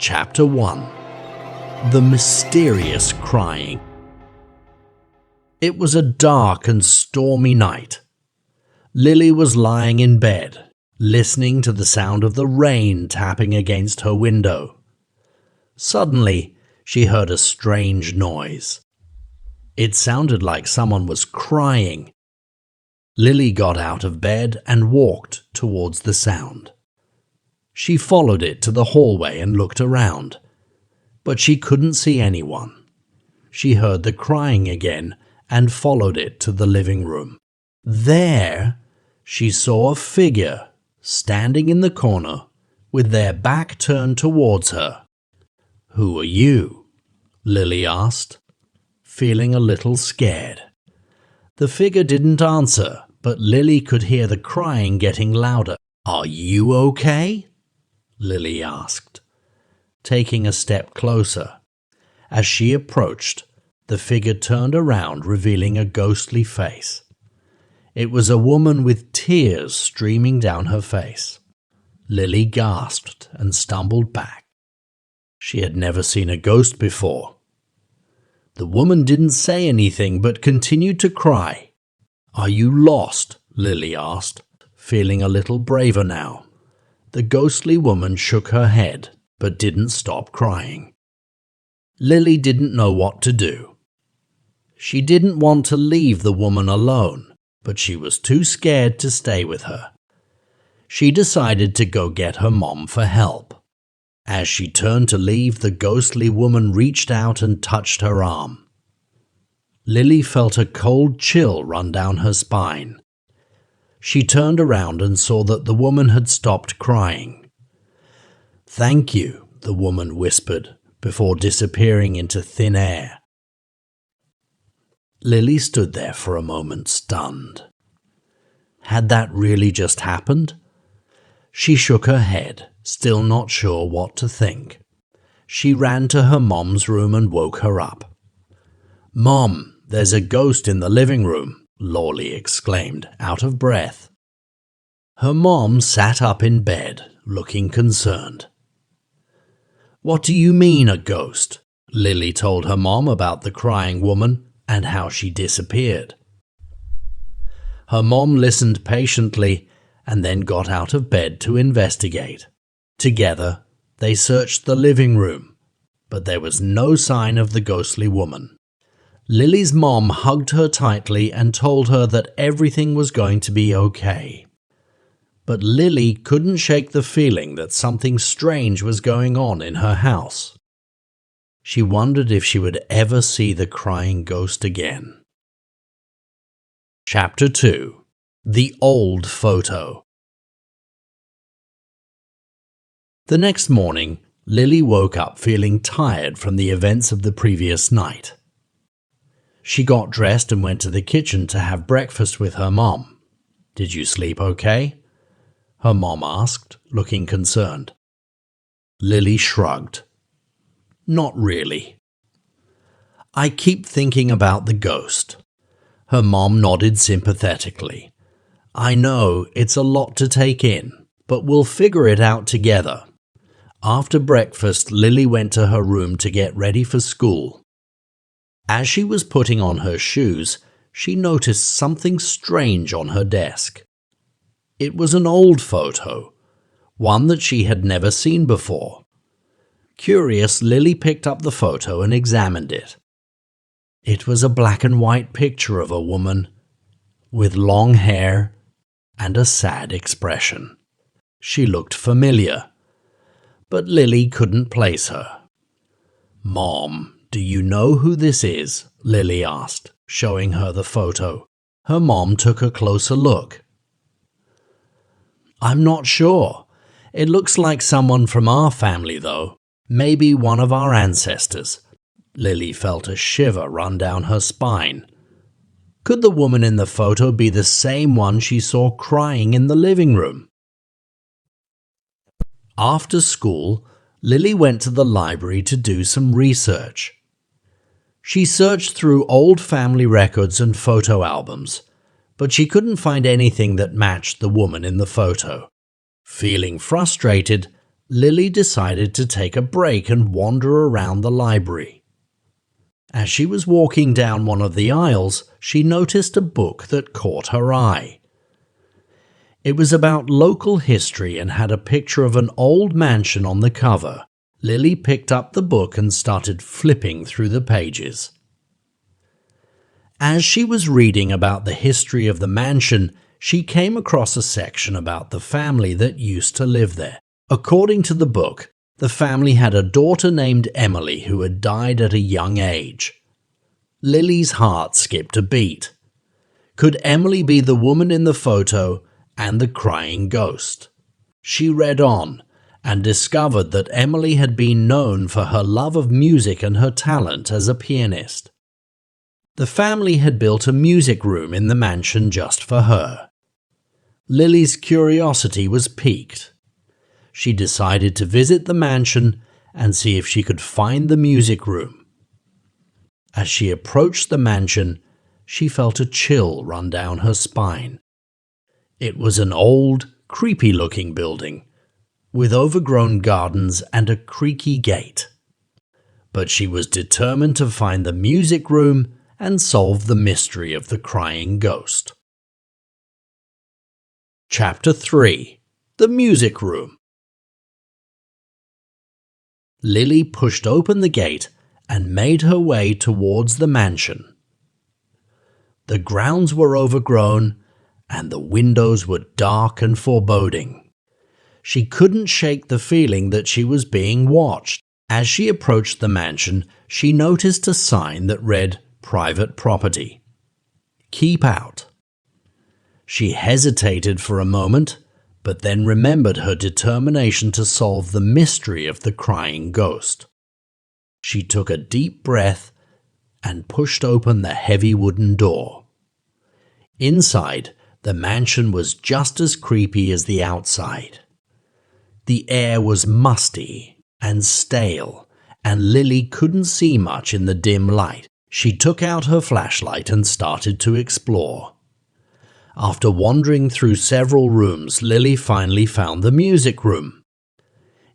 Chapter 1. The Mysterious Crying. It was a dark and stormy night. Lily was lying in bed, listening to the sound of the rain tapping against her window. Suddenly, she heard a strange noise. It sounded like someone was crying. Lily got out of bed and walked towards the sound. She followed it to the hallway and looked around, but she couldn't see anyone. She heard the crying again and followed it to the living room. There, she saw a figure standing in the corner with their back turned towards her. "Who are you?" Lily asked, feeling a little scared. The figure didn't answer, but Lily could hear the crying getting louder. "Are you okay?" Lily asked, taking a step closer. As she approached, the figure turned around, revealing a ghostly face. It was a woman with tears streaming down her face. Lily gasped and stumbled back. She had never seen a ghost before. The woman didn't say anything but continued to cry. "Are you lost?" Lily asked, feeling a little braver now. The ghostly woman shook her head, but didn't stop crying. Lily didn't know what to do. She didn't want to leave the woman alone, but she was too scared to stay with her. She decided to go get her mom for help. As she turned to leave, the ghostly woman reached out and touched her arm. Lily felt a cold chill run down her spine. She turned around and saw that the woman had stopped crying. "Thank you," the woman whispered, before disappearing into thin air. Lily stood there for a moment, stunned. Had that really just happened? She shook her head, still not sure what to think. She ran to her mom's room and woke her up. "Mom, there's a ghost in the living room," Lawley exclaimed, out of breath. Her mom sat up in bed, looking concerned. "What do you mean, a ghost?" Lily told her mom about the crying woman and how she disappeared. Her mom listened patiently and then got out of bed to investigate. Together, they searched the living room, but there was no sign of the ghostly woman. Lily's mom hugged her tightly and told her that everything was going to be okay. But Lily couldn't shake the feeling that something strange was going on in her house. She wondered if she would ever see the crying ghost again. Chapter 2. The Old Photo. The next morning, Lily woke up feeling tired from the events of the previous night. She got dressed and went to the kitchen to have breakfast with her mom. "Did you sleep okay?" her mom asked, looking concerned. Lily shrugged. "Not really." "I keep thinking about the ghost." Her mom nodded sympathetically. "I know it's a lot to take in, but we'll figure it out together." After breakfast, Lily went to her room to get ready for school. As she was putting on her shoes, she noticed something strange on her desk. It was an old photo, one that she had never seen before. Curious, Lily picked up the photo and examined it. It was a black and white picture of a woman with long hair and a sad expression. She looked familiar, but Lily couldn't place her. "Mom, do you know who this is?" Lily asked, showing her the photo. Her mom took a closer look. "I'm not sure. It looks like someone from our family, though. Maybe one of our ancestors." Lily felt a shiver run down her spine. Could the woman in the photo be the same one she saw crying in the living room? After school, Lily went to the library to do some research. She searched through old family records and photo albums, but she couldn't find anything that matched the woman in the photo. Feeling frustrated, Lily decided to take a break and wander around the library. As she was walking down one of the aisles, she noticed a book that caught her eye. It was about local history and had a picture of an old mansion on the cover. Lily picked up the book and started flipping through the pages. As she was reading about the history of the mansion, she came across a section about the family that used to live there. According to the book, the family had a daughter named Emily who had died at a young age. Lily's heart skipped a beat. Could Emily be the woman in the photo and the crying ghost? She read on and discovered that Emily had been known for her love of music and her talent as a pianist. The family had built a music room in the mansion just for her. Lily's curiosity was piqued. She decided to visit the mansion and see if she could find the music room. As she approached the mansion, she felt a chill run down her spine. It was an old, creepy-looking building, with overgrown gardens and a creaky gate. But she was determined to find the music room and solve the mystery of the crying ghost. Chapter 3. The Music Room. Lily pushed open the gate and made her way towards the mansion. The grounds were overgrown, and the windows were dark and foreboding. She couldn't shake the feeling that she was being watched. As she approached the mansion, she noticed a sign that read, "Private property. Keep out." She hesitated for a moment, but then remembered her determination to solve the mystery of the crying ghost. She took a deep breath and pushed open the heavy wooden door. Inside, the mansion was just as creepy as the outside. The air was musty and stale, and Lily couldn't see much in the dim light. She took out her flashlight and started to explore. After wandering through several rooms, Lily finally found the music room.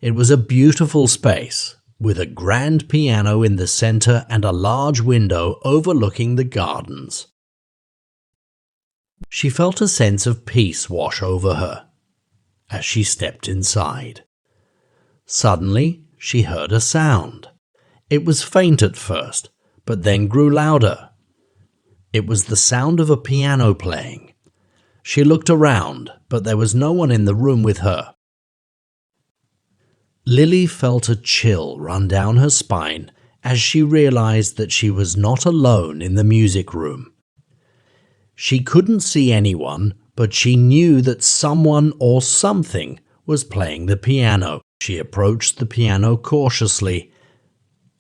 It was a beautiful space, with a grand piano in the center and a large window overlooking the gardens. She felt a sense of peace wash over her as she stepped inside. Suddenly, she heard a sound. It was faint at first, but then grew louder. It was the sound of a piano playing. She looked around, but there was no one in the room with her. Lily felt a chill run down her spine as she realized that she was not alone in the music room. She couldn't see anyone, but she knew that someone or something was playing the piano. She approached the piano cautiously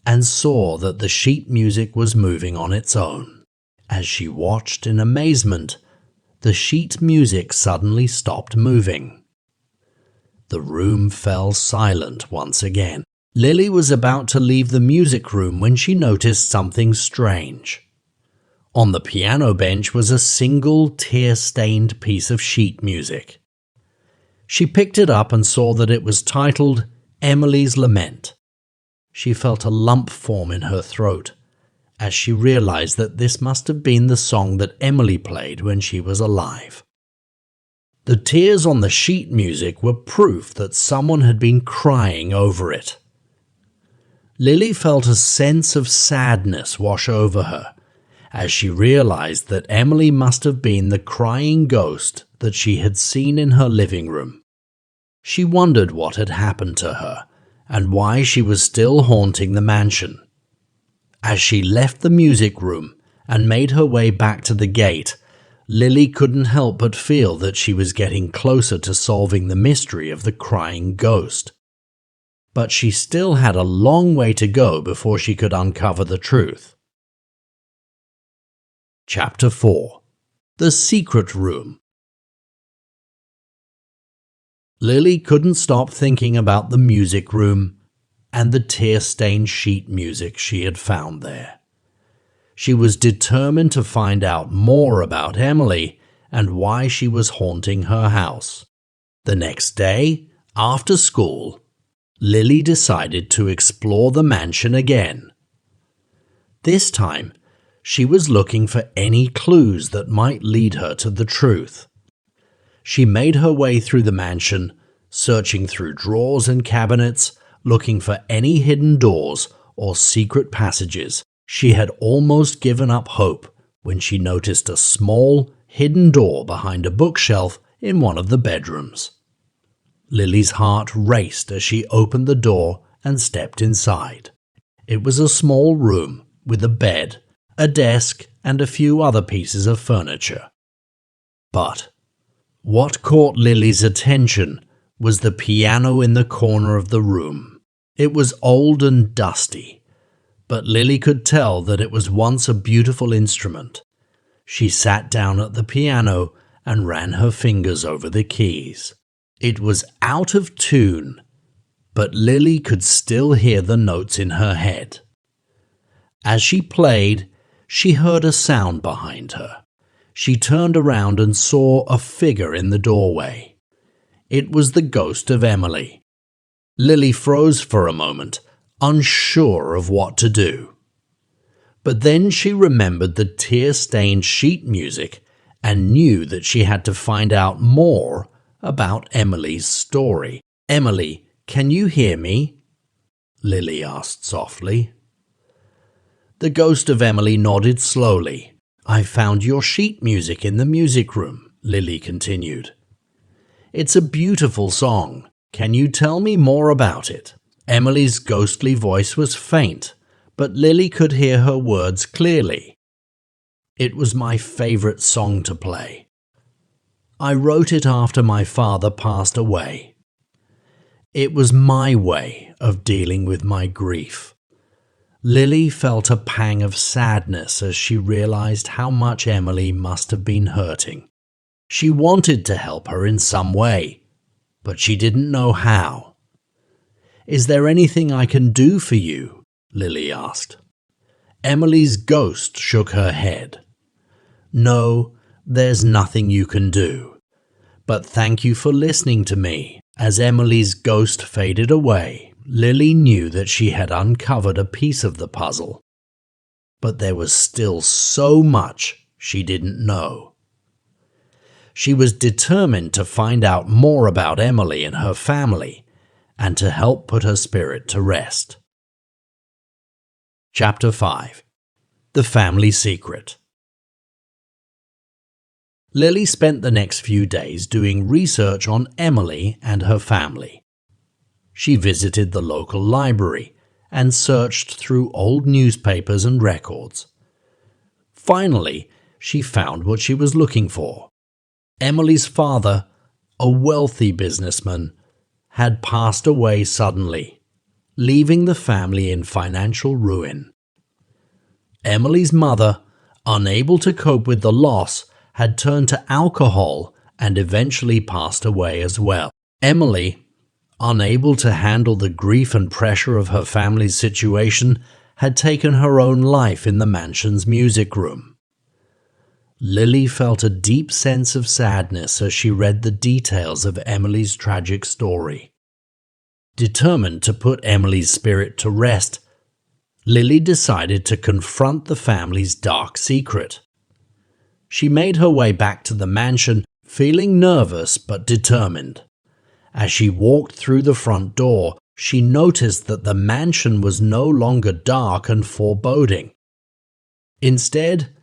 and saw that the sheet music was moving on its own. As she watched in amazement, the sheet music suddenly stopped moving. The room fell silent once again. Lily was about to leave the music room when she noticed something strange. On the piano bench was a single tear-stained piece of sheet music. She picked it up and saw that it was titled Emily's Lament. She felt a lump form in her throat as she realized that this must have been the song that Emily played when she was alive. The tears on the sheet music were proof that someone had been crying over it. Lily felt a sense of sadness wash over her as she realized that Emily must have been the crying ghost that she had seen in her living room. She wondered what had happened to her and why she was still haunting the mansion. As she left the music room and made her way back to the gate, Lily couldn't help but feel that she was getting closer to solving the mystery of the crying ghost. But she still had a long way to go before she could uncover the truth. Chapter 4. The Secret Room. Lily couldn't stop thinking about the music room and the tear-stained sheet music she had found there. She was determined to find out more about Emily and why she was haunting her house. The next day, after school, Lily decided to explore the mansion again. This time, she was looking for any clues that might lead her to the truth. She made her way through the mansion, searching through drawers and cabinets, looking for any hidden doors or secret passages. She had almost given up hope when she noticed a small, hidden door behind a bookshelf in one of the bedrooms. Lily's heart raced as she opened the door and stepped inside. It was a small room with a bed, a desk, and a few other pieces of furniture. But what caught Lily's attention was the piano in the corner of the room. It was old and dusty, but Lily could tell that it was once a beautiful instrument. She sat down at the piano and ran her fingers over the keys. It was out of tune, but Lily could still hear the notes in her head. As she played, she heard a sound behind her. She turned around and saw a figure in the doorway. It was the ghost of Emily. Lily froze for a moment, unsure of what to do. But then she remembered the tear-stained sheet music and knew that she had to find out more about Emily's story. "Emily, can you hear me?" Lily asked softly. The ghost of Emily nodded slowly. "I found your sheet music in the music room," Lily continued. "It's a beautiful song. Can you tell me more about it?" Emily's ghostly voice was faint, but Lily could hear her words clearly. "It was my favorite song to play. I wrote it after my father passed away. It was my way of dealing with my grief." Lily felt a pang of sadness as she realized how much Emily must have been hurting. She wanted to help her in some way, but she didn't know how. "Is there anything I can do for you?" Lily asked. Emily's ghost shook her head. "No, there's nothing you can do. But thank you for listening to me." As Emily's ghost faded away, Lily knew that she had uncovered a piece of the puzzle. But there was still so much she didn't know. She was determined to find out more about Emily and her family, and to help put her spirit to rest. Chapter 5. The Family Secret. Lily spent the next few days doing research on Emily and her family. She visited the local library and searched through old newspapers and records. Finally, she found what she was looking for. Emily's father, a wealthy businessman, had passed away suddenly, leaving the family in financial ruin. Emily's mother, unable to cope with the loss, had turned to alcohol and eventually passed away as well. Emily, unable to handle the grief and pressure of her family's situation, had taken her own life in the mansion's music room. Lily felt a deep sense of sadness as she read the details of Emily's tragic story. Determined to put Emily's spirit to rest, Lily decided to confront the family's dark secret. She made her way back to the mansion, feeling nervous but determined. As she walked through the front door, she noticed that the mansion was no longer dark and foreboding. Instead,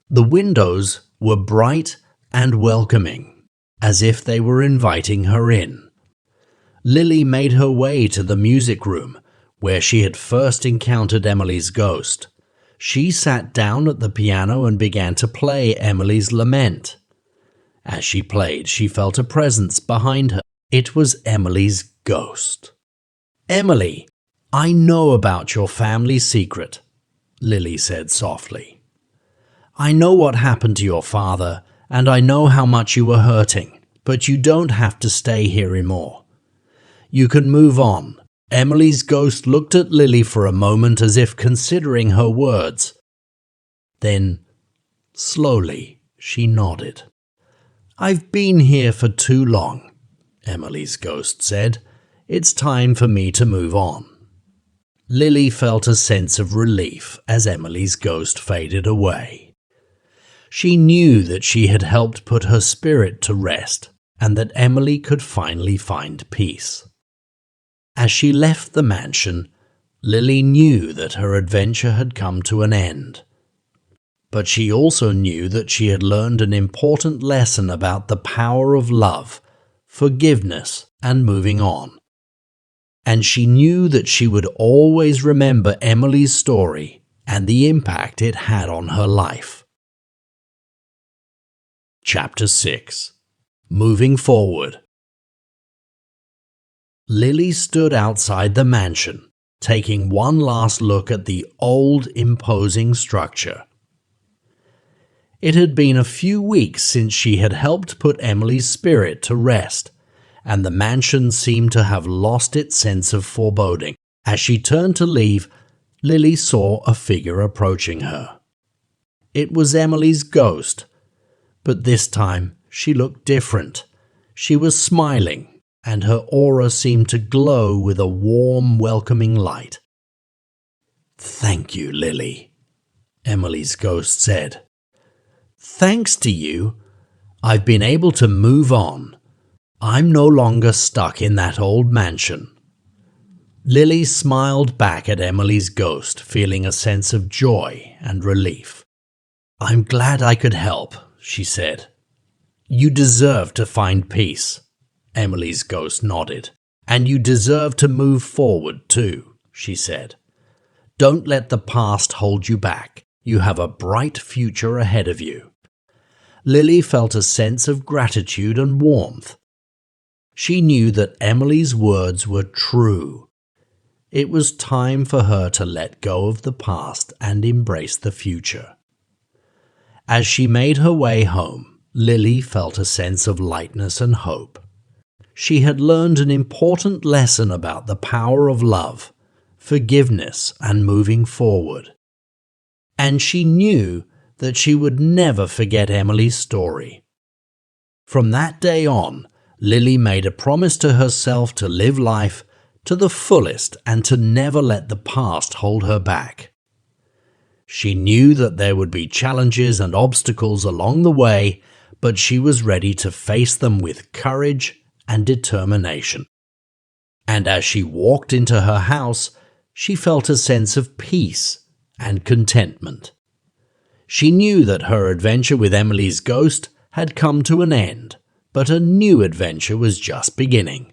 the windows were bright and welcoming, as if they were inviting her in. Lily made her way to the music room, where she had first encountered Emily's ghost. She sat down at the piano and began to play Emily's lament. As she played, she felt a presence behind her. It was Emily's ghost. "Emily, I know about your family secret," Lily said softly. "I know what happened to your father, and I know how much you were hurting, but you don't have to stay here anymore. You can move on." Emily's ghost looked at Lily for a moment as if considering her words. Then, slowly, she nodded. "I've been here for too long," Emily's ghost said. It's time for me to move on." Lily felt a sense of relief as Emily's ghost faded away. She knew that she had helped put her spirit to rest and that Emily could finally find peace. As she left the mansion, Lily knew that her adventure had come to an end. But she also knew that she had learned an important lesson about the power of love, forgiveness, and moving on. And she knew that she would always remember Emily's story and the impact it had on her life. Chapter 6. Moving Forward. Lily stood outside the mansion, taking one last look at the old, imposing structure. It had been a few weeks since she had helped put Emily's spirit to rest, and the mansion seemed to have lost its sense of foreboding. As she turned to leave, Lily saw a figure approaching her. It was Emily's ghost, but this time she looked different. She was smiling, and her aura seemed to glow with a warm, welcoming light. "Thank you, Lily," Emily's ghost said. "Thanks to you, I've been able to move on. I'm no longer stuck in that old mansion." Lily smiled back at Emily's ghost, feeling a sense of joy and relief. "I'm glad I could help," she said. "You deserve to find peace," Emily's ghost nodded. "And you deserve to move forward too," she said. "Don't let the past hold you back. You have a bright future ahead of you." Lily felt a sense of gratitude and warmth. She knew that Emily's words were true. It was time for her to let go of the past and embrace the future. As she made her way home, Lily felt a sense of lightness and hope. She had learned an important lesson about the power of love, forgiveness, and moving forward. And she knew that she would never forget Emily's story. From that day on, Lily made a promise to herself to live life to the fullest and to never let the past hold her back. She knew that there would be challenges and obstacles along the way, but she was ready to face them with courage and determination. And as she walked into her house, she felt a sense of peace and contentment. She knew that her adventure with Emily's ghost had come to an end, but a new adventure was just beginning.